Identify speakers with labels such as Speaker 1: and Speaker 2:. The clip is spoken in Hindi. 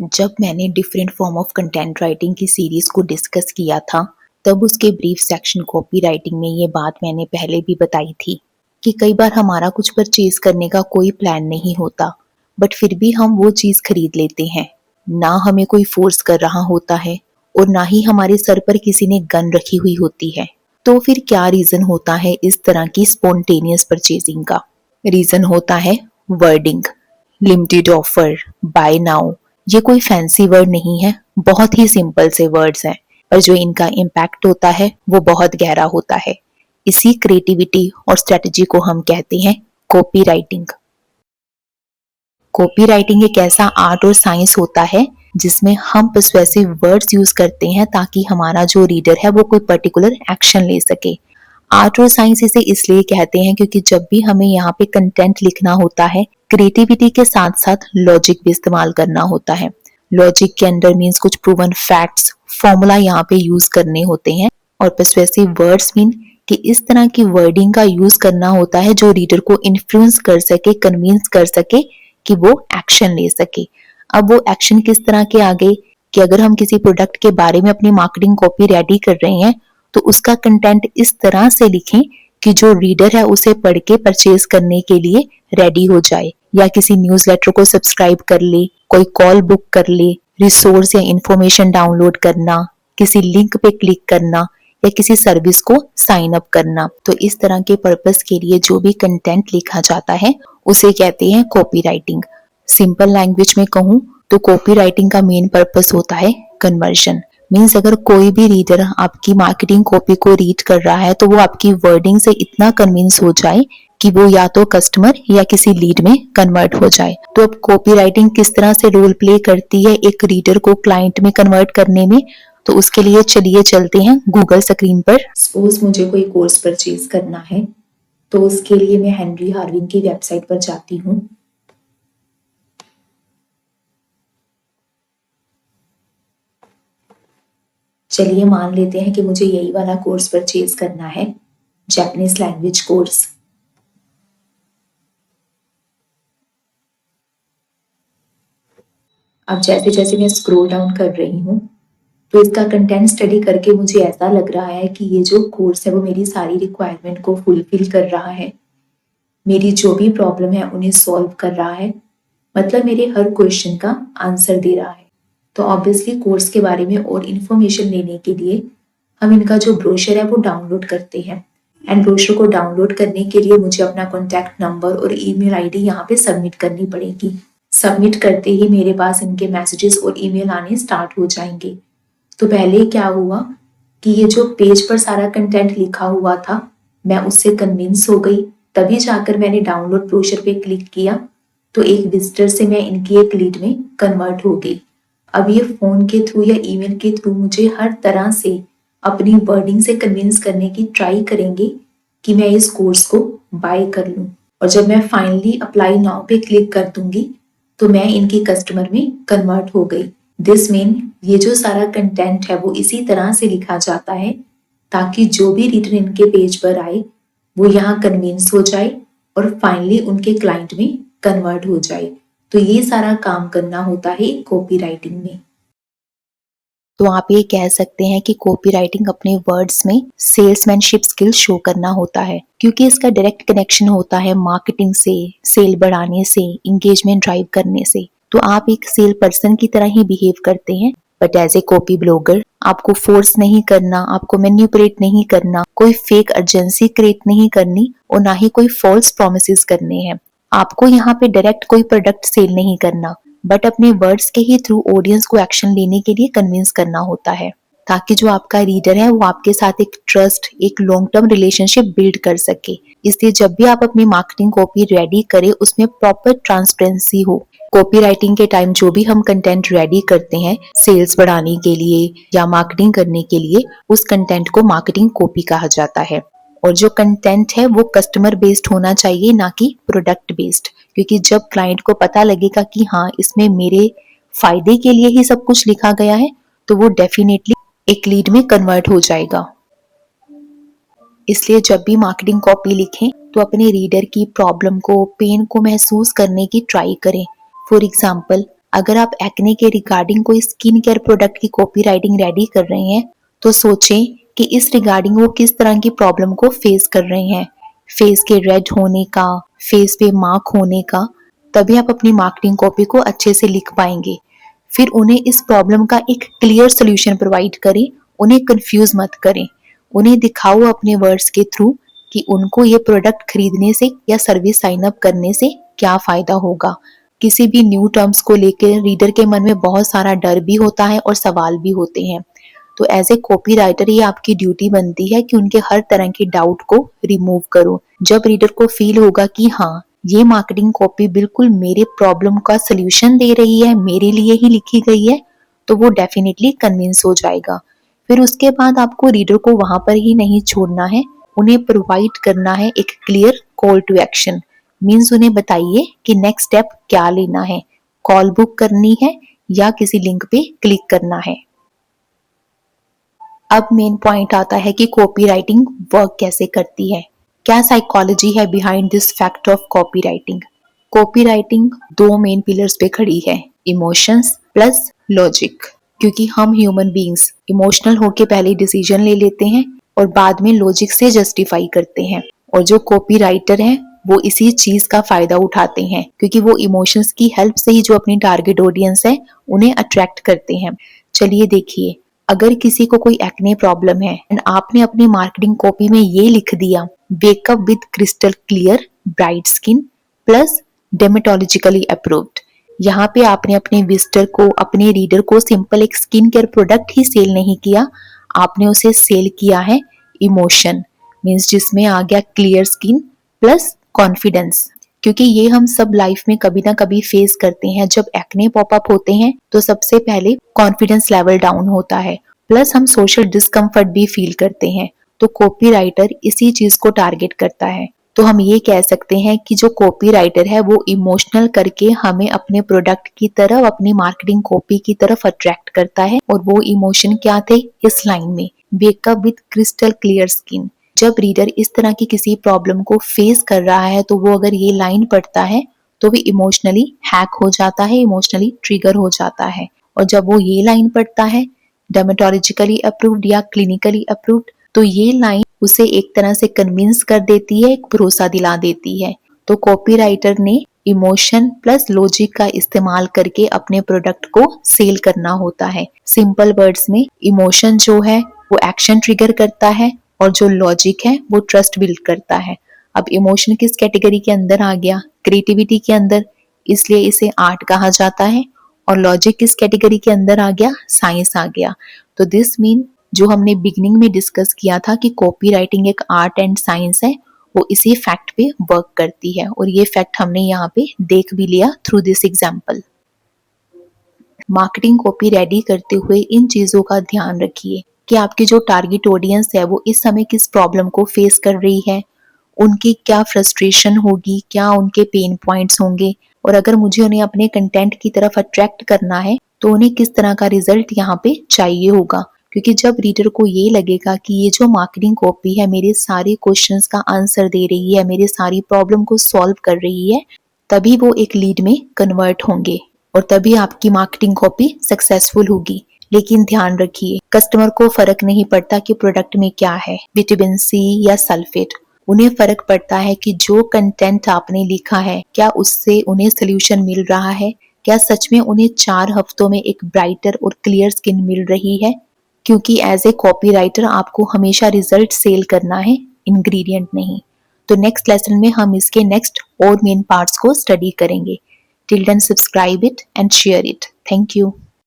Speaker 1: जब मैंने different form of content writing की सीरीज को डिस्कस किया था, तब उसके ब्रीफ सेक्शन कॉपी राइटिंग में ये बात मैंने पहले भी बताई थी कि कई बार हमारा कुछ परचेज करने का कोई प्लान नहीं होता, बट फिर भी हम वो चीज खरीद लेते हैं। ना हमें कोई फोर्स कर रहा होता है और ना ही हमारे सर पर किसी ने गन रखी हुई होती है। तो फिर क्या रीजन होता है इस तरह की स्पॉन्टेनियस परचेजिंग का? रीजन होता है wording, limited offer, buy now. ये कोई फैंसी वर्ड नहीं है, बहुत ही सिंपल से वर्ड्स हैं, पर जो इनका इम्पैक्ट होता है वो बहुत गहरा होता है। इसी क्रिएटिविटी और स्ट्रेटजी को हम कहते हैं कॉपी राइटिंग। कॉपी राइटिंग एक ऐसा आर्ट और साइंस होता है जिसमें हम पर्सुएसिव वर्ड्स यूज करते हैं ताकि हमारा जो रीडर है वो कोई पर्टिकुलर एक्शन ले सके। आर्ट और साइंस इसे इसलिए कहते हैं क्योंकि जब भी हमें यहाँ पे कंटेंट लिखना होता है, क्रिएटिविटी के साथ साथ लॉजिक भी इस्तेमाल करना होता है। लॉजिक के अंदर मीन्स कुछ प्रूवन फैक्ट्स, फॉर्मूला यहाँ पे यूज करने होते हैं। और पर्सुएसिव वर्ड्स मीन कि इस तरह की वर्डिंग का यूज करना होता है जो रीडर को इन्फ्लुएंस कर सके, कन्विंस कर सके कि वो एक्शन ले सके। अब वो एक्शन किस तरह के आगे कि अगर हम किसी प्रोडक्ट के बारे में अपनी मार्केटिंग कॉपी रेडी कर रहे हैं तो उसका कंटेंट इस तरह से लिखें कि जो रीडर है उसे पढ़ के परचेज करने के लिए रेडी हो जाए, या किसी न्यूज़लेटर को सब्सक्राइब कर ले, कोई कॉल बुक कर ले, रिसोर्स या इंफॉर्मेशन डाउनलोड करना, किसी लिंक पे क्लिक करना या किसी सर्विस को साइन अप करना। तो इस तरह के पर्पस के लिए जो भी कंटेंट लिखा जाता है उसे कहते हैं कॉपी राइटिंग। सिंपल लैंग्वेज में कहूँ तो कॉपी राइटिंग का मेन पर्पस होता है कन्वर्जन। मीन्स अगर कोई भी रीडर आपकी मार्केटिंग कॉपी को रीड कर रहा है तो वो आपकी वर्डिंग से इतना कन्विंस हो जाए कि वो या तो कस्टमर या किसी लीड में कन्वर्ट हो जाए। तो अब कॉपी राइटिंग किस तरह से रोल प्ले करती है एक रीडर को क्लाइंट में कन्वर्ट करने में, तो उसके लिए चलिए चलते हैं गूगल स्क्रीन पर। सपोज मुझे कोई कोर्स परचेज करना है तो उसके लिए मैं हेनरी हार्विन की वेबसाइट पर जाती हूँ। चलिए मान लेते हैं कि मुझे यही वाला कोर्स परचेज करना है, जापानीज लैंग्वेज कोर्स। अब जैसे जैसे मैं स्क्रॉल डाउन कर रही हूँ तो इसका कंटेंट स्टडी करके मुझे ऐसा लग रहा है कि ये जो कोर्स है वो मेरी सारी रिक्वायरमेंट को फुलफिल कर रहा है, मेरी जो भी प्रॉब्लम है उन्हें सॉल्व कर रहा है, मतलब मेरे हर क्वेश्चन का आंसर दे रहा है। तो ऑब्वियसली कोर्स के बारे में और इन्फॉर्मेशन लेने के लिए हम इनका जो ब्रोशर है वो डाउनलोड करते हैं। एंड ब्रोशर को डाउनलोड करने के लिए मुझे अपना कॉन्टैक्ट नंबर और ईमेल आईडी यहाँ पे सबमिट करनी पड़ेगी। सबमिट करते ही मेरे पास इनके मैसेजेस और ईमेल आने स्टार्ट हो जाएंगे। तो पहले क्या हुआ कि ये जो पेज पर सारा कंटेंट लिखा हुआ था मैं उससे कन्विंस हो गई, तभी जाकर मैंने डाउनलोड ब्रोशर पे क्लिक किया तो एक विजिटर से मैं इनकी एक लीड में कन्वर्ट हो गई। अब ये फोन के थ्रू या ईमेल के थ्रू मुझे हर तरह से अपनी वर्डिंग से कन्विंस करने की ट्राई करेंगे कि मैं इस कोर्स को बाय कर लूं। और जब मैं फाइनली अप्लाई नाउ पे क्लिक कर दूंगी तो मैं इनकी कस्टमर में कन्वर्ट हो गई। दिस मीन ये जो सारा कंटेंट है वो इसी तरह से लिखा जाता है ताकि जो भी रीडर इनके पेज पर आए वो यहाँ कन्विंस हो जाए और फाइनली उनके क्लाइंट में कन्वर्ट हो जाए। तो ये सारा काम करना होता है कॉपी राइटिंग में। तो आप ये कह सकते हैं कि कॉपी राइटिंग अपने वर्ड्स में सेल्समैनशिप स्किल शो करना होता है, क्योंकि इसका डायरेक्ट कनेक्शन होता है मार्केटिंग से, सेल बढ़ाने से, इंगेजमेंट ड्राइव करने से। तो आप एक सेल पर्सन की तरह ही बिहेव करते हैं, but as a copy blogger आपको फोर्स नहीं करना, आपको मैनिपुलेट नहीं करना, कोई फेक अर्जेंसी क्रिएट नहीं करनी और ना ही कोई फॉल्स प्रोमिसेस करने हैं। आपको यहाँ पे डायरेक्ट कोई प्रोडक्ट सेल नहीं करना, बट अपने वर्ड्स के ही थ्रू ऑडियंस को एक्शन लेने के लिए कन्विंस करना होता है, ताकि जो आपका रीडर है वो आपके साथ एक ट्रस्ट, एक लॉन्ग टर्म रिलेशनशिप बिल्ड कर सके। इसलिए जब भी आप अपनी मार्केटिंग कॉपी रेडी करें उसमें प्रॉपर ट्रांसपेरेंसी हो। कॉपी राइटिंग के टाइम जो भी हम कंटेंट रेडी करते हैं सेल्स बढ़ाने के लिए या मार्केटिंग करने के लिए, उस कंटेंट को मार्केटिंग कॉपी कहा जाता है। और जो कंटेंट है वो कस्टमर बेस्ड होना चाहिए, ना कि प्रोडक्ट बेस्ड, क्योंकि जब क्लाइंट को पता लगेगा कि हाँ इसमें मेरे फायदे के लिए ही सब कुछ लिखा गया है तो वो डेफिनेटली एक लीड में कन्वर्ट हो जाएगा। इसलिए जब भी मार्केटिंग कॉपी लिखें तो अपने रीडर की प्रॉब्लम को, पेन को महसूस करने की ट्राई करें। फॉर एग्जाम्पल, अगर आप एक्ने के रिगार्डिंग कोई स्किन केयर प्रोडक्ट की कॉपी राइटिंग रेडी कर रहे हैं तो सोचें कि इस रिगार्डिंग वो किस तरह की प्रॉब्लम को फेस कर रहे हैं, फेस के रेड होने का, फेस पे मार्क होने का, तभी आप अपनी मार्केटिंग कॉपी को अच्छे से लिख पाएंगे। फिर उन्हें इस प्रॉब्लम का एक क्लियर सोल्यूशन प्रोवाइड करें, उन्हें कंफ्यूज मत करें, उन्हें दिखाओ अपने वर्ड्स के थ्रू कि उनको ये प्रोडक्ट खरीदने से या सर्विस साइन अप करने से क्या फायदा होगा। किसी भी न्यू टर्म्स को लेकर रीडर के मन में बहुत सारा डर भी होता है और सवाल भी होते हैं। तो एज ए कॉपी राइटर ये आपकी ड्यूटी बनती है कि उनके हर तरह के डाउट को रिमूव करो। जब रीडर को फील होगा कि हाँ, ये मार्केटिंग कॉपी बिल्कुल मेरे प्रॉब्लम का सोल्यूशन दे रही है, मेरे लिए ही लिखी गई है, तो वो डेफिनेटली कन्विंस हो जाएगा। फिर उसके बाद आपको रीडर को वहां पर ही नहीं छोड़ना है, उन्हें प्रोवाइड करना है एक clear call to action. Means उन्हें बताइए कि नेक्स्ट स्टेप क्या लेना है, कॉल बुक करनी है या किसी लिंक पे क्लिक करना है। अब मेन पॉइंट आता है कि कॉपी राइटिंग वर्क कैसे करती है, क्या साइकोलॉजी है behind this fact of copy writing. Copy writing दो मेन पिलर्स पे खड़ी है, इमोशंस प्लस लॉजिक। क्योंकि हम ह्यूमन बीइंग्स इमोशनल होके पहले डिसीजन ले लेते हैं और बाद में लॉजिक से जस्टिफाई करते हैं, और जो कॉपी राइटर हैं वो इसी चीज का फायदा उठाते हैं क्योंकि वो इमोशंस की हेल्प से ही जो अपनी टारगेट ऑडियंस है उन्हें अट्रैक्ट करते हैं। चलिए देखिए, अगर किसी को कोई एक्ने प्रॉब्लम है एंड आपने अपनी मार्केटिंग कॉपी में ये लिख दिया, wake up with crystal clear bright skin plus dermatologically approved, यहाँ पे आपने अपने विजिटर को, अपने रीडर को सिंपल एक स्किन केयर प्रोडक्ट ही सेल नहीं किया, आपने उसे सेल किया है इमोशन। मीन्स जिसमें आ गया क्लियर स्किन प्लस कॉन्फिडेंस। क्योंकि ये हम सब लाइफ में कभी ना कभी फेस करते हैं, जब एक्ने पॉपअप होते हैं तो सबसे पहले कॉन्फिडेंस लेवल डाउन होता है, प्लस हम सोशल डिस्कम्फर्ट भी फील करते हैं। तो कॉपी राइटर इसी चीज को टारगेट करता है। तो हम ये कह सकते हैं कि जो कॉपी राइटर है वो इमोशनल करके हमें अपने प्रोडक्ट की तरफ, अपनी मार्केटिंग कॉपी की तरफ अट्रैक्ट करता है। और वो इमोशन क्या थे इस लाइन में, wake up with crystal clear skin. जब रीडर इस तरह की किसी प्रॉब्लम को फेस कर रहा है तो वो अगर ये लाइन पढ़ता है तो भी इमोशनली हैक हो जाता है, इमोशनली ट्रिगर हो जाता है। और जब वो ये लाइन पढ़ता है डर्मेटोलॉजिकली अप्रूव्ड या क्लिनिकली अप्रूव्ड, तो ये लाइन उसे एक तरह से कन्विंस कर देती है, एक भरोसा दिला देती है। तो कॉपी राइटर ने इमोशन प्लस लॉजिक का इस्तेमाल करके अपने प्रोडक्ट को सेल करना होता है। सिंपल वर्ड्स में इमोशन जो है वो एक्शन ट्रिगर करता है और जो लॉजिक है वो ट्रस्ट बिल्ड करता है। अब इमोशन किस कैटेगरी के अंदर आ गया, क्रिएटिविटी के अंदर, इसलिए इसे आर्ट कहा जाता है। और लॉजिक किस कैटेगरी के अंदर आ गया, साइंस आ गया। तो दिस मीन जो हमने बिगनिंग में डिस्कस किया था कि कॉपी राइटिंग एक आर्ट एंड साइंस है, वो इसी फैक्ट पे वर्क करती है। और ये फैक्ट हमने यहाँ पे देख भी लिया through this example. Marketing copy ready करते हुए इन चीजों का ध्यान रखिए कि आपकी जो टारगेट ऑडियंस है वो इस समय किस प्रॉब्लम को फेस कर रही है, उनकी क्या फ्रस्ट्रेशन होगी, क्या उनके पेन पॉइंट्स होंगे, और अगर मुझे उन्हें अपने कंटेंट की तरफ अट्रैक्ट करना है तो उन्हें किस तरह का रिजल्ट यहाँ पे चाहिए होगा। क्योंकि जब रीडर को ये लगेगा कि ये जो मार्केटिंग कॉपी है मेरे सारे क्वेश्चंस का आंसर दे रही है, मेरे सारी प्रॉब्लम को सॉल्व कर रही है, तभी वो एक लीड में कन्वर्ट होंगे और तभी आपकी मार्केटिंग कॉपी सक्सेसफुल होगी। लेकिन ध्यान रखिए, कस्टमर को फर्क नहीं पड़ता कि प्रोडक्ट में क्या है, विटामिन सी या सल्फेट। उन्हें फर्क पड़ता है कि जो कंटेंट आपने लिखा है क्या उससे उन्हें सोल्यूशन मिल रहा है, क्या सच में उन्हें 4 हफ्तों में एक ब्राइटर और क्लियर स्किन मिल रही है। क्योंकि एज ए कॉपी राइटर आपको हमेशा रिजल्ट सेल करना है, इंग्रेडिएंट नहीं। तो नेक्स्ट लेसन में हम इसके नेक्स्ट और मेन पार्ट्स को स्टडी करेंगे। Till then subscribe it and share it. Thank you.